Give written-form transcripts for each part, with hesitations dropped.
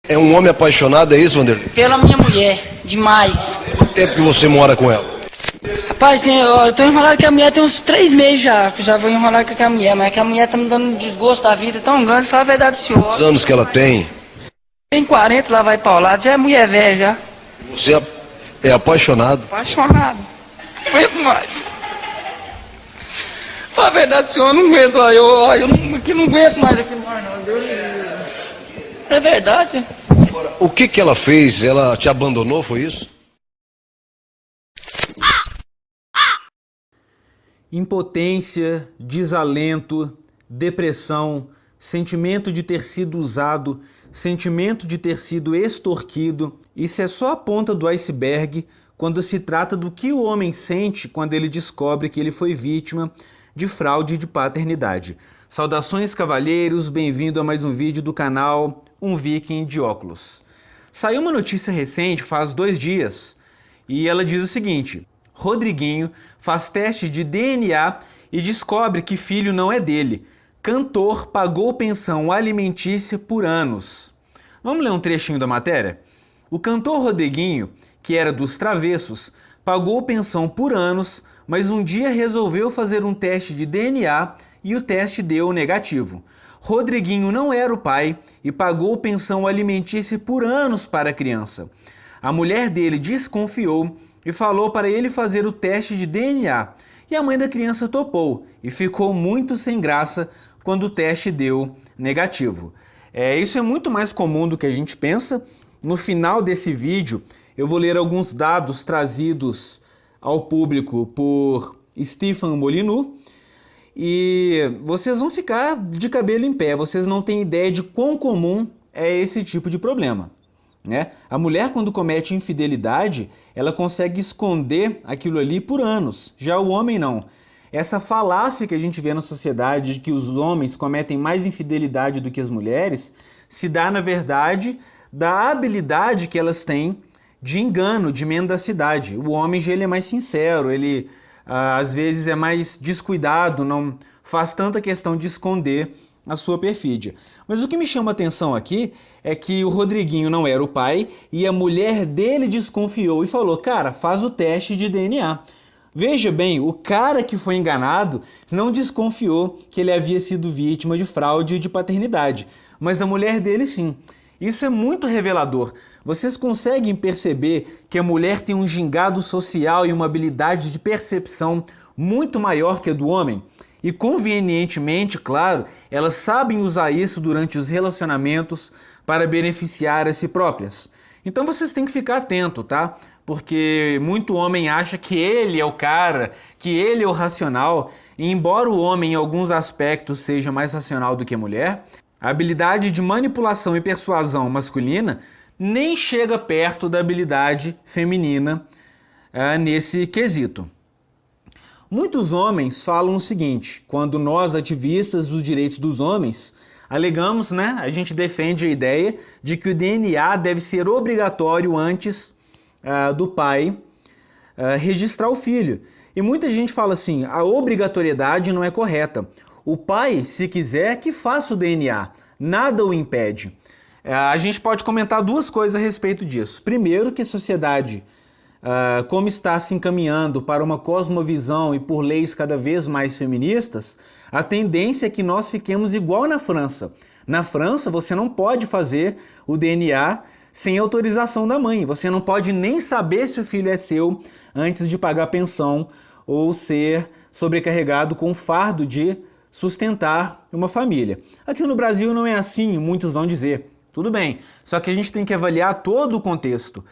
É um homem apaixonado, é isso, Vanderlei? Pela minha mulher, demais. Quanto tempo que você mora com ela? Rapaz, eu tô enrolado com a mulher tem uns 3 meses já, que eu já vou enrolado com a mulher, mas que a mulher tá me dando um desgosto da vida tão grande, fala a verdade pro senhor. Quantos anos que ela tem? Tem 40, lá vai pra o lado, já é mulher velha já. Você é apaixonado? Apaixonado. Não aguento mais. Fala a verdade pro senhor, eu não aguento, eu não aguento mais aqui mais não. Deus me livre. É verdade. Agora, o que que ela fez? Ela te abandonou, foi isso? Impotência, desalento, depressão, sentimento de ter sido usado, sentimento de ter sido extorquido. Isso é só a ponta do iceberg quando se trata do que o homem sente quando ele descobre que ele foi vítima de fraude de paternidade. Saudações, cavalheiros, bem-vindo a mais um vídeo do canal Um Viking de Óculos. Saiu uma notícia recente, faz 2 dias, e ela diz o seguinte: Rodriguinho faz teste de DNA e descobre que filho não é dele. Cantor pagou pensão alimentícia por anos. Vamos ler um trechinho da matéria? O cantor Rodriguinho, que era dos Travessos, pagou pensão por anos, mas um dia resolveu fazer um teste de DNA e o teste deu negativo. Rodriguinho não era o pai e pagou pensão alimentícia por anos para a criança. A mulher dele desconfiou e falou para ele fazer o teste de DNA. E a mãe da criança topou e ficou muito sem graça quando o teste deu negativo. Isso é muito mais comum do que a gente pensa. No final desse vídeo, eu vou ler alguns dados trazidos ao público por Stephen Molyneux e vocês vão ficar de cabelo em pé, vocês não têm ideia de quão comum é esse tipo de problema. A mulher, quando comete infidelidade, ela consegue esconder aquilo ali por anos, já o homem não. Essa falácia que a gente vê na sociedade de que os homens cometem mais infidelidade do que as mulheres se dá, na verdade, da habilidade que elas têm de engano, de mendacidade. O homem já ele é mais sincero, ele às vezes é mais descuidado, não faz tanta questão de esconder a sua perfídia. Mas o que me chama a atenção aqui é que o Rodriguinho não era o pai e a mulher dele desconfiou e falou: cara, faz o teste de DNA. Veja bem, o cara que foi enganado não desconfiou que ele havia sido vítima de fraude de paternidade, mas a mulher dele sim. Isso é muito revelador. Vocês conseguem perceber que a mulher tem um gingado social e uma habilidade de percepção muito maior que a do homem? E convenientemente, claro, elas sabem usar isso durante os relacionamentos para beneficiar a si próprias. Então vocês têm que ficar atento, tá? Porque muito homem acha que ele é o cara, que ele é o racional, e embora o homem em alguns aspectos seja mais racional do que a mulher, a habilidade de manipulação e persuasão masculina nem chega perto da habilidade feminina nesse quesito. Muitos homens falam o seguinte: quando nós, ativistas dos direitos dos homens, alegamos, a gente defende a ideia de que o DNA deve ser obrigatório antes do pai registrar o filho. E muita gente fala assim: a obrigatoriedade não é correta. O pai, se quiser, que faça o DNA, nada o impede. A gente pode comentar 2 coisas a respeito disso. Primeiro, que a sociedade, como está se encaminhando para uma cosmovisão e por leis cada vez mais feministas, a tendência é que nós fiquemos igual na França. Na França, você não pode fazer o DNA sem autorização da mãe. Você não pode nem saber se o filho é seu antes de pagar pensão ou ser sobrecarregado com o fardo de sustentar uma família. Aqui no Brasil não é assim, muitos vão dizer. Tudo bem, só que a gente tem que avaliar todo o contexto.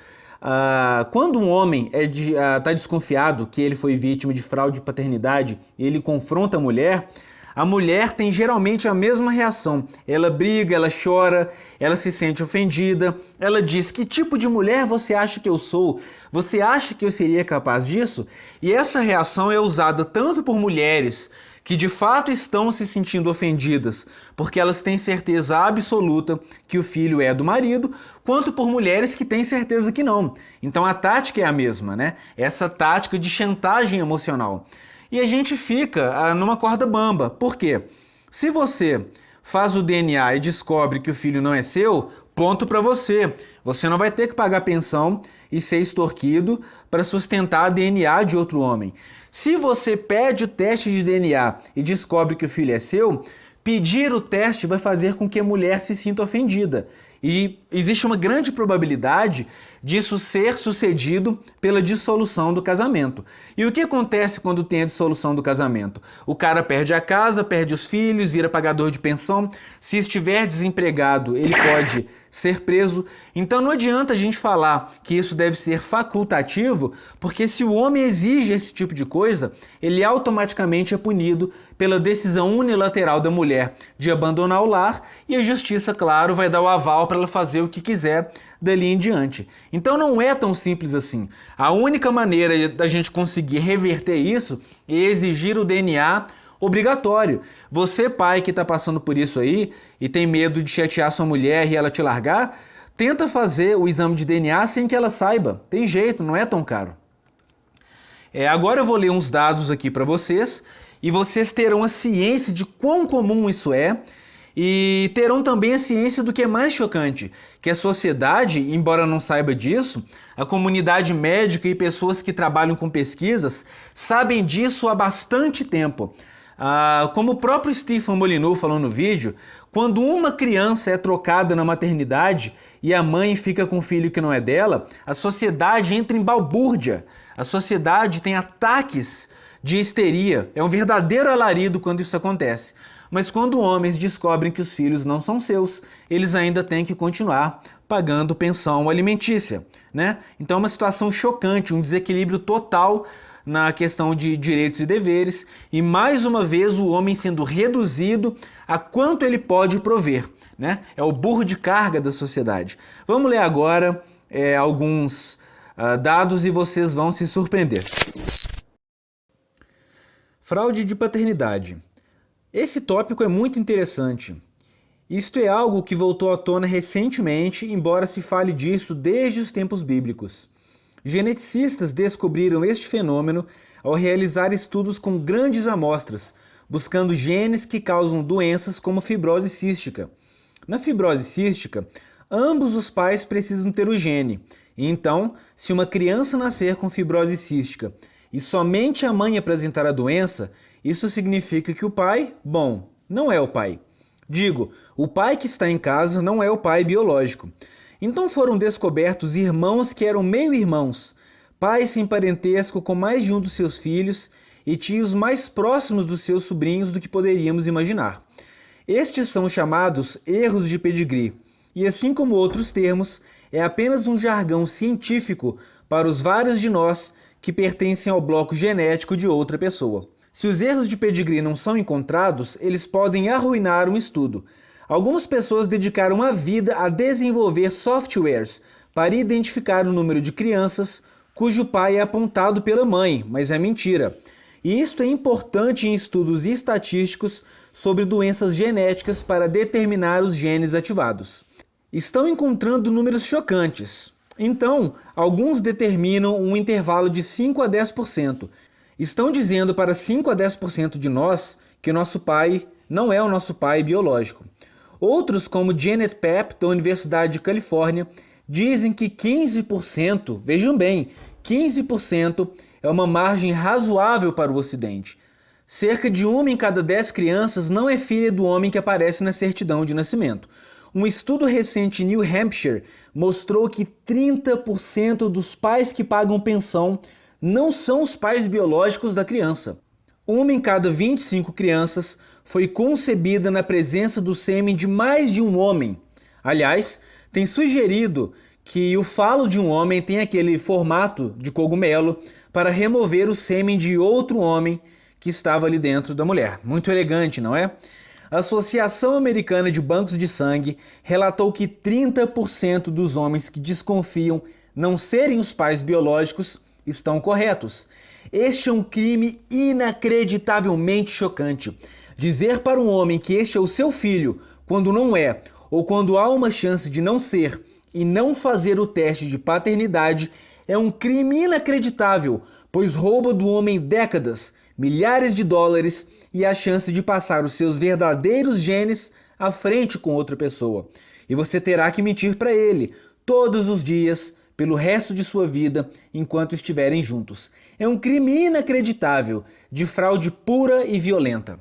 Quando um homem está desconfiado que ele foi vítima de fraude de paternidade e ele confronta a mulher tem geralmente a mesma reação. Ela briga, ela chora, ela se sente ofendida, ela diz: que tipo de mulher você acha que eu sou? Você acha que eu seria capaz disso? E essa reação é usada tanto por mulheres que de fato estão se sentindo ofendidas porque elas têm certeza absoluta que o filho é do marido, quanto por mulheres que têm certeza que não. Então a tática é a mesma, Essa tática de chantagem emocional. E a gente fica numa corda bamba. Por quê? Se você faz o DNA e descobre que o filho não é seu, Ponto para você. Você não vai ter que pagar pensão e ser extorquido para sustentar DNA de outro homem. Se você pede o teste de DNA e descobre que o filho é seu, pedir o teste vai fazer com que a mulher se sinta ofendida. E existe uma grande probabilidade disso ser sucedido pela dissolução do casamento. E o que acontece quando tem a dissolução do casamento? O cara perde a casa, perde os filhos, vira pagador de pensão. Se estiver desempregado, ele pode ser preso. Então não adianta a gente falar que isso deve ser facultativo, porque se o homem exige esse tipo de coisa, ele automaticamente é punido pela decisão unilateral da mulher de abandonar o lar, e a justiça, claro, vai dar o aval para ela fazer o que quiser dali em diante. Então não é tão simples assim. A única maneira da gente conseguir reverter isso é exigir o DNA obrigatório. Você, pai, que está passando por isso aí e tem medo de chatear sua mulher e ela te largar, tenta fazer o exame de DNA sem que ela saiba. Tem jeito, não é tão caro. Agora eu vou ler uns dados aqui para vocês e vocês terão a ciência de quão comum isso é. E terão também a ciência do que é mais chocante, que a sociedade, embora não saiba disso, a comunidade médica e pessoas que trabalham com pesquisas sabem disso há bastante tempo. Como o próprio Stephen Molyneux falou no vídeo, quando uma criança é trocada na maternidade e a mãe fica com um filho que não é dela, a sociedade entra em balbúrdia, a sociedade tem ataques de histeria, é um verdadeiro alarido quando isso acontece. Mas quando homens descobrem que os filhos não são seus, eles ainda têm que continuar pagando pensão alimentícia, né? Então é uma situação chocante, um desequilíbrio total na questão de direitos e deveres, e mais uma vez o homem sendo reduzido a quanto ele pode prover, né? É o burro de carga da sociedade. Vamos ler agora alguns dados e vocês vão se surpreender. Fraude de paternidade. Esse tópico é muito interessante. Isto é algo que voltou à tona recentemente, embora se fale disso desde os tempos bíblicos. Geneticistas descobriram este fenômeno ao realizar estudos com grandes amostras, buscando genes que causam doenças como fibrose cística. Na fibrose cística, ambos os pais precisam ter o gene. E então, se uma criança nascer com fibrose cística e somente a mãe apresentar a doença, isso significa que o pai, não é o pai. Digo, o pai que está em casa não é o pai biológico. Então foram descobertos irmãos que eram meio-irmãos, pais sem parentesco com mais de um dos seus filhos e tios mais próximos dos seus sobrinhos do que poderíamos imaginar. Estes são chamados erros de pedigree, e assim como outros termos, é apenas um jargão científico para os vários de nós que pertencem ao bloco genético de outra pessoa. Se os erros de pedigree não são encontrados, eles podem arruinar um estudo. Algumas pessoas dedicaram a vida a desenvolver softwares para identificar o número de crianças cujo pai é apontado pela mãe, mas é mentira. E isto é importante em estudos estatísticos sobre doenças genéticas para determinar os genes ativados. Estão encontrando números chocantes. Então, alguns determinam um intervalo de 5 a 10%. Estão dizendo para 5 a 10% de nós que o nosso pai não é o nosso pai biológico. Outros, como Janet Papp, da Universidade de Califórnia, dizem que 15%, vejam bem, 15% é uma margem razoável para o Ocidente. Cerca de 1 em cada 10 crianças não é filha do homem que aparece na certidão de nascimento. Um estudo recente em New Hampshire mostrou que 30% dos pais que pagam pensão não são os pais biológicos da criança. 1 em cada 25 crianças foi concebida na presença do sêmen de mais de um homem. Aliás, tem sugerido que o falo de um homem tem aquele formato de cogumelo para remover o sêmen de outro homem que estava ali dentro da mulher. Muito elegante, não é? A Associação Americana de Bancos de Sangue relatou que 30% dos homens que desconfiam não serem os pais biológicos estão corretos. Este é um crime inacreditavelmente chocante. Dizer para um homem que este é o seu filho, quando não é, ou quando há uma chance de não ser, e não fazer o teste de paternidade, é um crime inacreditável, pois rouba do homem décadas, milhares de dólares e a chance de passar os seus verdadeiros genes à frente com outra pessoa. e você terá que mentir para ele todos os dias pelo resto de sua vida enquanto estiverem juntos. É um crime inacreditável de fraude pura e violenta.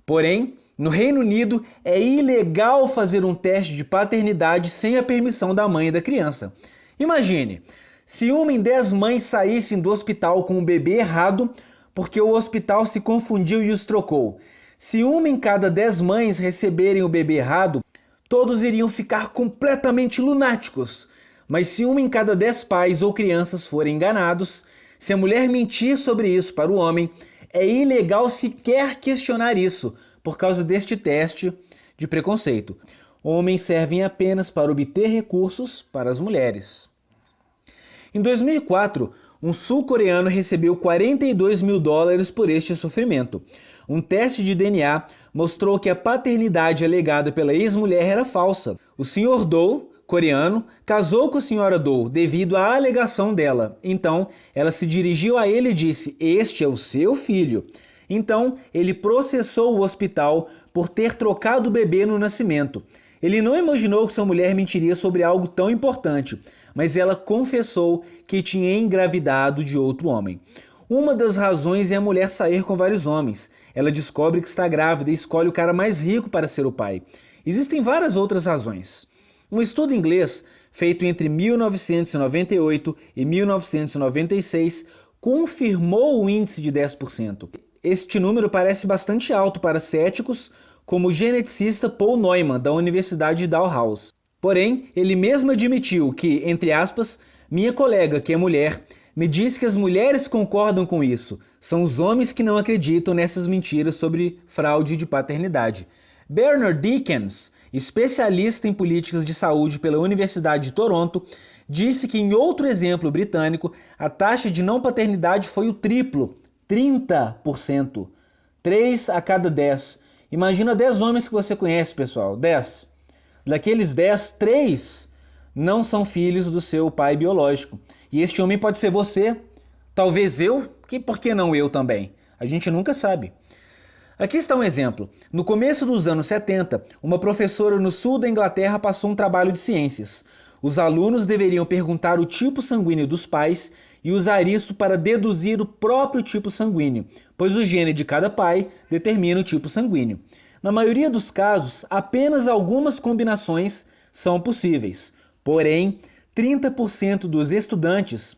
Porém, no Reino Unido é ilegal fazer um teste de paternidade sem a permissão da mãe e da criança. Imagine, se uma em 10 mães saíssem do hospital com o bebê errado porque o hospital se confundiu e os trocou. Se uma em cada 10 mães receberem o bebê errado, todos iriam ficar completamente lunáticos. Mas se uma em cada 10 pais ou crianças forem enganados, se a mulher mentir sobre isso para o homem, é ilegal sequer questionar isso por causa deste teste de preconceito. Homens servem apenas para obter recursos para as mulheres. Em 2004, um sul-coreano recebeu $42 mil por este sofrimento. Um teste de DNA mostrou que a paternidade alegada pela ex-mulher era falsa. O Sr. Doe, coreano, casou com a Sra. Doe devido à alegação dela. Então, ela se dirigiu a ele e disse: "Este é o seu filho." Então, ele processou o hospital por ter trocado o bebê no nascimento. Ele não imaginou que sua mulher mentiria sobre algo tão importante, mas ela confessou que tinha engravidado de outro homem. Uma das razões é a mulher sair com vários homens. Ela descobre que está grávida e escolhe o cara mais rico para ser o pai. Existem várias outras razões. Um estudo inglês, feito entre 1998 e 1996, confirmou o índice de 10%. Este número parece bastante alto para céticos, como o geneticista Paul Neumann, da Universidade de Dalhousie. Porém, ele mesmo admitiu que, entre aspas, "minha colega, que é mulher, me diz que as mulheres concordam com isso. São os homens que não acreditam nessas mentiras sobre fraude de paternidade." Bernard Dickens, especialista em políticas de saúde pela Universidade de Toronto, disse que em outro exemplo britânico, a taxa de não paternidade foi o triplo, 30%. 3 a cada 10. Imagina 10 homens que você conhece, pessoal. 10. Daqueles 10, 3 não são filhos do seu pai biológico. E este homem pode ser você, talvez eu, por que não eu também? A gente nunca sabe. Aqui está um exemplo. No começo dos anos 70, uma professora no sul da Inglaterra passou um trabalho de ciências. Os alunos deveriam perguntar o tipo sanguíneo dos pais e usar isso para deduzir o próprio tipo sanguíneo, pois o gene de cada pai determina o tipo sanguíneo. Na maioria dos casos, apenas algumas combinações são possíveis. Porém, 30% dos estudantes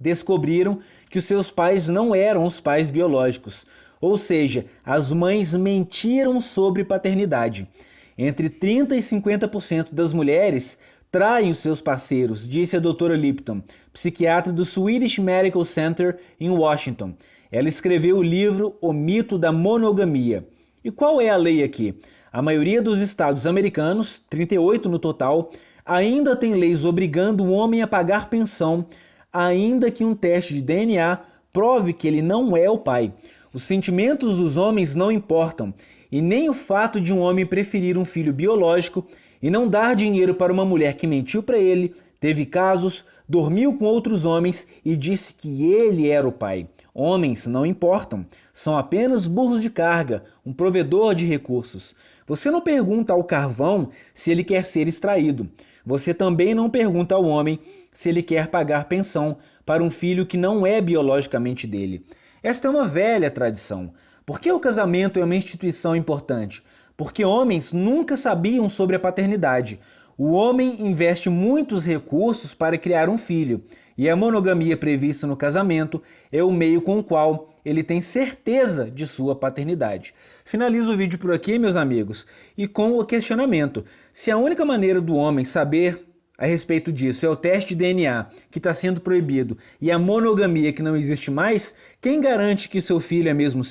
descobriram que os seus pais não eram os pais biológicos, ou seja, as mães mentiram sobre paternidade. Entre 30% e 50% das mulheres traem os seus parceiros, disse a doutora Lipton, psiquiatra do Swedish Medical Center em Washington. Ela escreveu o livro O Mito da Monogamia. E qual é a lei aqui? A maioria dos estados americanos, 38 no total, ainda tem leis obrigando o homem a pagar pensão, ainda que um teste de DNA prove que ele não é o pai. Os sentimentos dos homens não importam, e nem o fato de um homem preferir um filho biológico e não dar dinheiro para uma mulher que mentiu para ele, teve casos, dormiu com outros homens e disse que ele era o pai. Homens não importam, são apenas burros de carga, um provedor de recursos. Você não pergunta ao carvão se ele quer ser extraído. Você também não pergunta ao homem se ele quer pagar pensão para um filho que não é biologicamente dele. Esta é uma velha tradição. Por que o casamento é uma instituição importante? Porque homens nunca sabiam sobre a paternidade. O homem investe muitos recursos para criar um filho, e a monogamia prevista no casamento é o meio com o qual ele tem certeza de sua paternidade. Finalizo o vídeo por aqui, meus amigos, e com o questionamento: se a única maneira do homem saber a respeito disso é o teste de DNA que está sendo proibido e a monogamia que não existe mais, quem garante que seu filho é mesmo